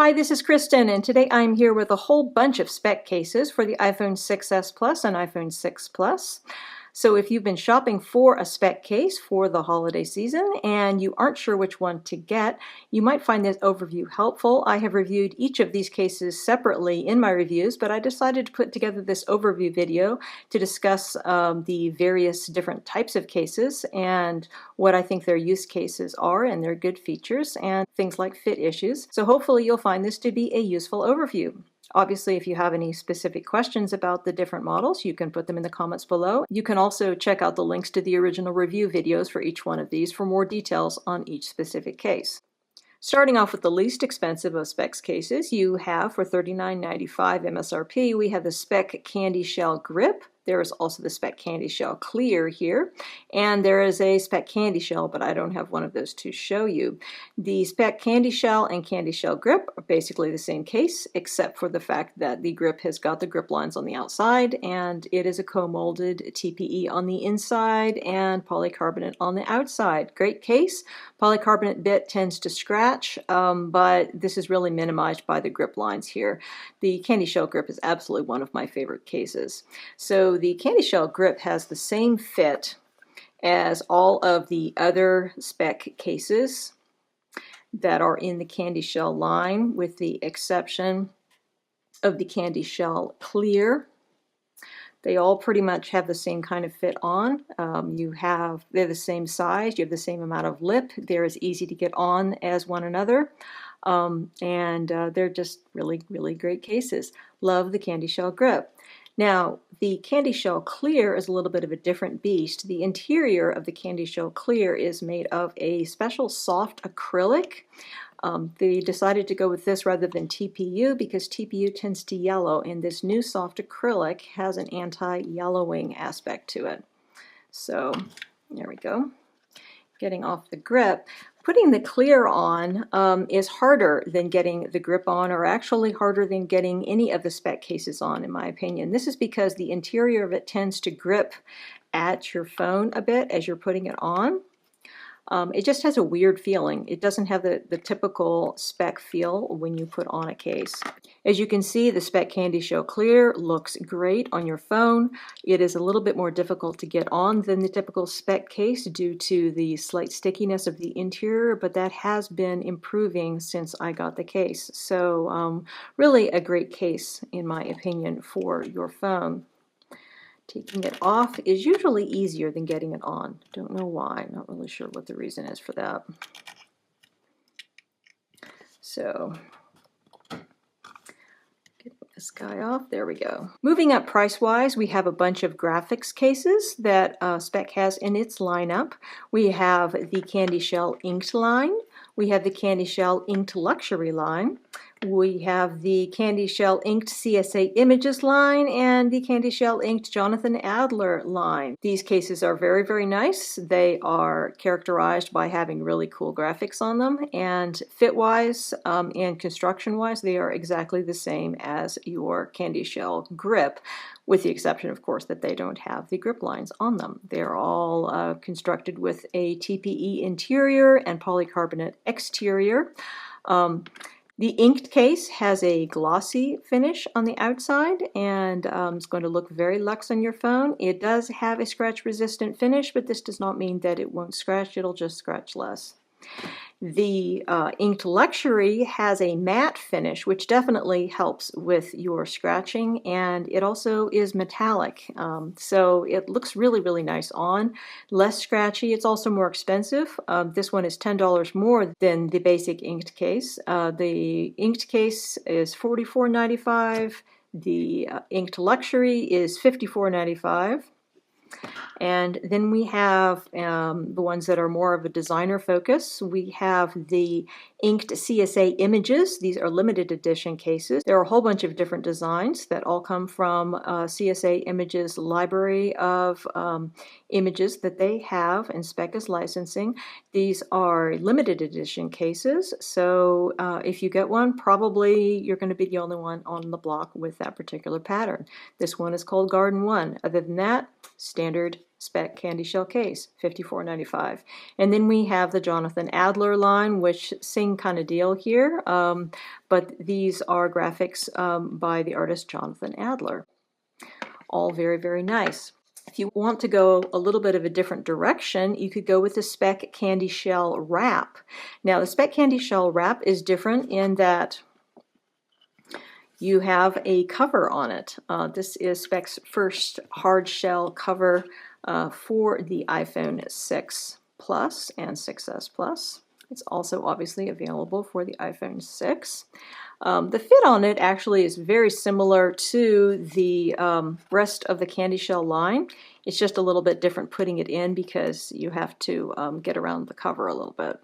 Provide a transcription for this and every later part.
Hi, this is Kristen, and today I'm here with a whole bunch of Speck cases for the iPhone 6s Plus and iPhone 6 Plus. So if you've been shopping for a Speck case for the holiday season and you aren't sure which one to get, you might find this overview helpful. I have reviewed each of these cases separately in my reviews, but I decided to put together this overview video to discuss the various different types of cases and what I think their use cases are and their good features and things like fit issues. So hopefully you'll find this to be a useful overview. Obviously, if you have any specific questions about the different models, you can put them in the comments below. You can also check out the links to the original review videos for each one of these for more details on each specific case. Starting off with the least expensive of Speck's cases, you have for $39.95 MSRP, we have the Speck CandyShell Grip. There is also the Speck CandyShell Clear here, and there is a Speck CandyShell, but I don't have one of those to show you. The Speck CandyShell and CandyShell Grip are basically the same case, except for the fact that the grip has got the grip lines on the outside, and it is a co-molded TPE on the inside and polycarbonate on the outside. Great case. Polycarbonate bit tends to scratch, but this is really minimized by the grip lines here. The CandyShell Grip is absolutely one of my favorite cases. So the CandyShell Grip has the same fit as all of the other Speck cases that are in the CandyShell line, with the exception of the CandyShell Clear. They all pretty much have the same kind of fit on. They're the same size, you have the same amount of lip, they're as easy to get on as one another, and they're just really, really great cases. Love the CandyShell Grip. Now, the CandyShell Clear is a little bit of a different beast. The interior of the CandyShell Clear is made of a special soft acrylic. They decided to go with this rather than TPU because TPU tends to yellow, and this new soft acrylic has an anti-yellowing aspect to it. So, there we go. Getting off the grip. Putting the clear on is harder than getting the grip on, or actually harder than getting any of the Speck cases on, in my opinion. This is because the interior of it tends to grip at your phone a bit as you're putting it on. It just has a weird feeling. It doesn't have the typical Speck feel when you put on a case. As you can see, the Speck CandyShell Clear looks great on your phone. It is a little bit more difficult to get on than the typical Speck case due to the slight stickiness of the interior, but that has been improving since I got the case. So really a great case, in my opinion, for your phone. Taking it off is usually easier than getting it on. Don't know why. Not really sure what the reason is for that. So, getting this guy off. There we go. Moving up price-wise, we have a bunch of graphics cases that Speck has in its lineup. We have the CandyShell Inked line. We have the CandyShell Inked Luxury line. We have the CandyShell Inked CSA Images line and the CandyShell Inked Jonathan Adler line. These cases are very, very nice. They are characterized by having really cool graphics on them, and fit-wise and construction-wise, they are exactly the same as your CandyShell Grip, with the exception, of course, that they don't have the grip lines on them. They're all constructed with a TPE interior and polycarbonate exterior. The inked case has a glossy finish on the outside, and it's going to look very luxe on your phone. It does have a scratch-resistant finish, but this does not mean that it won't scratch. It'll just scratch less. The Inked Luxury has a matte finish, which definitely helps with your scratching, and it also is metallic, so it looks really, really nice on. Less scratchy. It's also more expensive. This one is $10 more than the basic inked case. The inked case is $44.95. The Inked Luxury is $54.95. And then we have the ones that are more of a designer focus. We have the Inked CSA Images. These are limited edition cases. There are a whole bunch of different designs that all come from CSA Images library of images that they have, and Speck is licensing. These are limited edition cases, so if you get one, probably you're going to be the only one on the block with that particular pattern. This one is called Garden 1. Other than that, standard Speck CandyShell case, $54.95. And then we have the Jonathan Adler line, which same kind of deal here, but these are graphics by the artist Jonathan Adler. All very, very nice. If you want to go a little bit of a different direction, you could go with the Speck CandyShell Wrap. Now, the Speck CandyShell Wrap is different in that you have a cover on it. This is Speck's first hard shell cover for the iPhone 6 Plus and 6S Plus. It's also obviously available for the iPhone 6. The fit on it actually is very similar to the rest of the CandyShell line. It's just a little bit different putting it in because you have to get around the cover a little bit.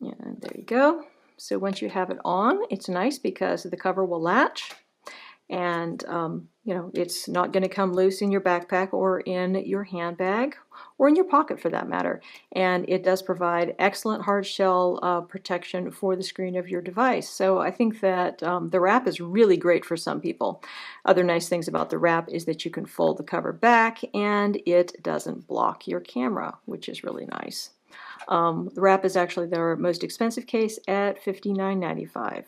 And there you go. So once you have it on, it's nice because the cover will latch, and you know, it's not going to come loose in your backpack or in your handbag or in your pocket for that matter. And it does provide excellent hard shell protection for the screen of your device. So I think that the wrap is really great for some people. Other nice things about the wrap is that you can fold the cover back and it doesn't block your camera, which is really nice. The wrap is actually their most expensive case at $59.95.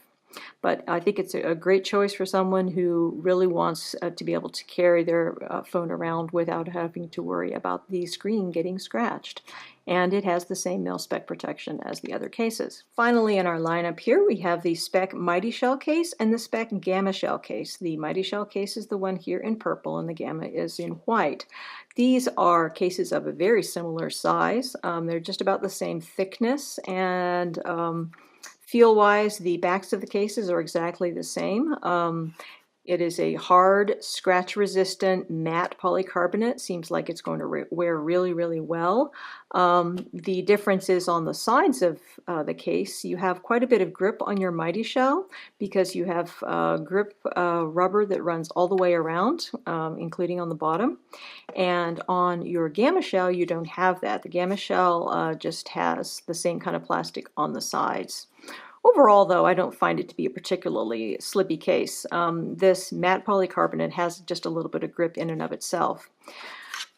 But I think it's a great choice for someone who really wants to be able to carry their phone around without having to worry about the screen getting scratched. And it has the same mil-spec protection as the other cases. Finally, in our lineup here, we have the Speck MightyShell case and the Speck GammaShell case. The MightyShell case is the one here in purple and the Gamma is in white. These are cases of a very similar size. They're just about the same thickness, and feel-wise, the backs of the cases are exactly the same. It is a hard, scratch-resistant, matte polycarbonate. Seems like it's going to wear really, really well. The difference is on the sides of the case. You have quite a bit of grip on your MightyShell because you have grip rubber that runs all the way around, including on the bottom. And on your GammaShell, you don't have that. The GammaShell just has the same kind of plastic on the sides. Overall, though, I don't find it to be a particularly slippy case. This matte polycarbonate has just a little bit of grip in and of itself.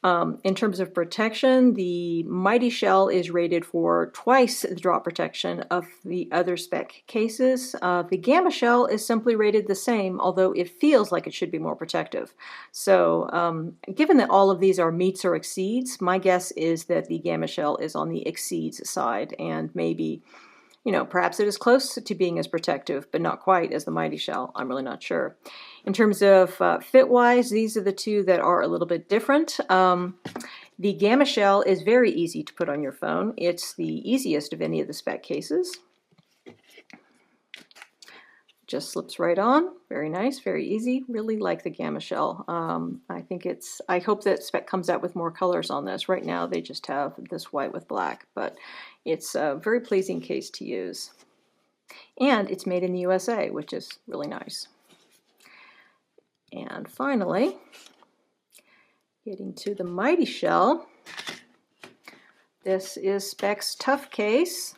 In terms of protection, the MightyShell is rated for twice the drop protection of the other Speck cases. The GammaShell is simply rated the same, although it feels like it should be more protective. So given that all of these are meets or exceeds, my guess is that the GammaShell is on the exceeds side, and maybe, you know, perhaps it is close to being as protective, but not quite as the MightyShell. I'm really not sure. In terms of fit-wise, these are the two that are a little bit different. The GammaShell is very easy to put on your phone. It's the easiest of any of the Speck cases. Just slips right on. Very nice, very easy. Really like the GammaShell. I hope that Speck comes out with more colors on this. Right now they just have this white with black, but it's a very pleasing case to use. And it's made in the USA, which is really nice. And finally, getting to the MightyShell, this is Speck's Tough case.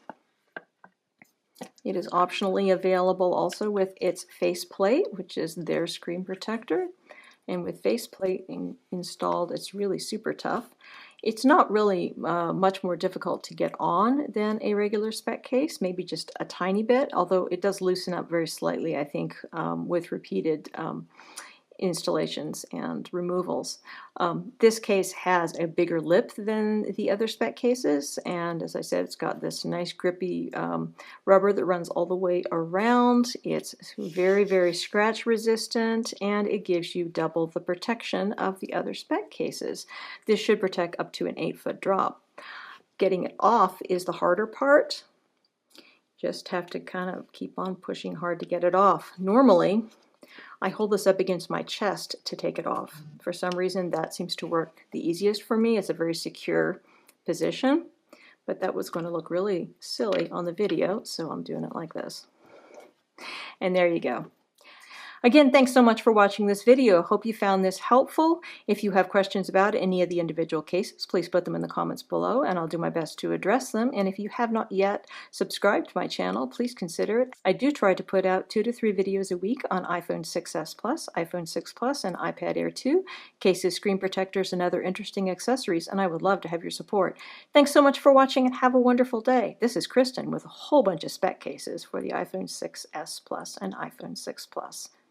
It is optionally available also with its faceplate, which is their screen protector. And with faceplate installed, it's really super tough. It's not really much more difficult to get on than a regular Speck case, maybe just a tiny bit, although it does loosen up very slightly, I think, with repeated installations and removals. This case has a bigger lip than the other Speck cases, and as I said, it's got this nice grippy rubber that runs all the way around. It's very, very scratch resistant, and it gives you double the protection of the other Speck cases. This should protect up to an 8-foot drop. Getting it off is the harder part. Just have to kind of keep on pushing hard to get it off. Normally, I hold this up against my chest to take it off. For some reason, that seems to work the easiest for me. It's a very secure position, but that was going to look really silly on the video, so I'm doing it like this. And there you go. Again, thanks so much for watching this video. Hope you found this helpful. If you have questions about any of the individual cases, please put them in the comments below and I'll do my best to address them. And if you have not yet subscribed to my channel, please consider it. I do try to put out 2 to 3 videos a week on iPhone 6s Plus, iPhone 6 Plus, and iPad Air 2, cases, screen protectors, and other interesting accessories, and I would love to have your support. Thanks so much for watching and have a wonderful day. This is Kristen with a whole bunch of Speck cases for the iPhone 6s Plus and iPhone 6 Plus.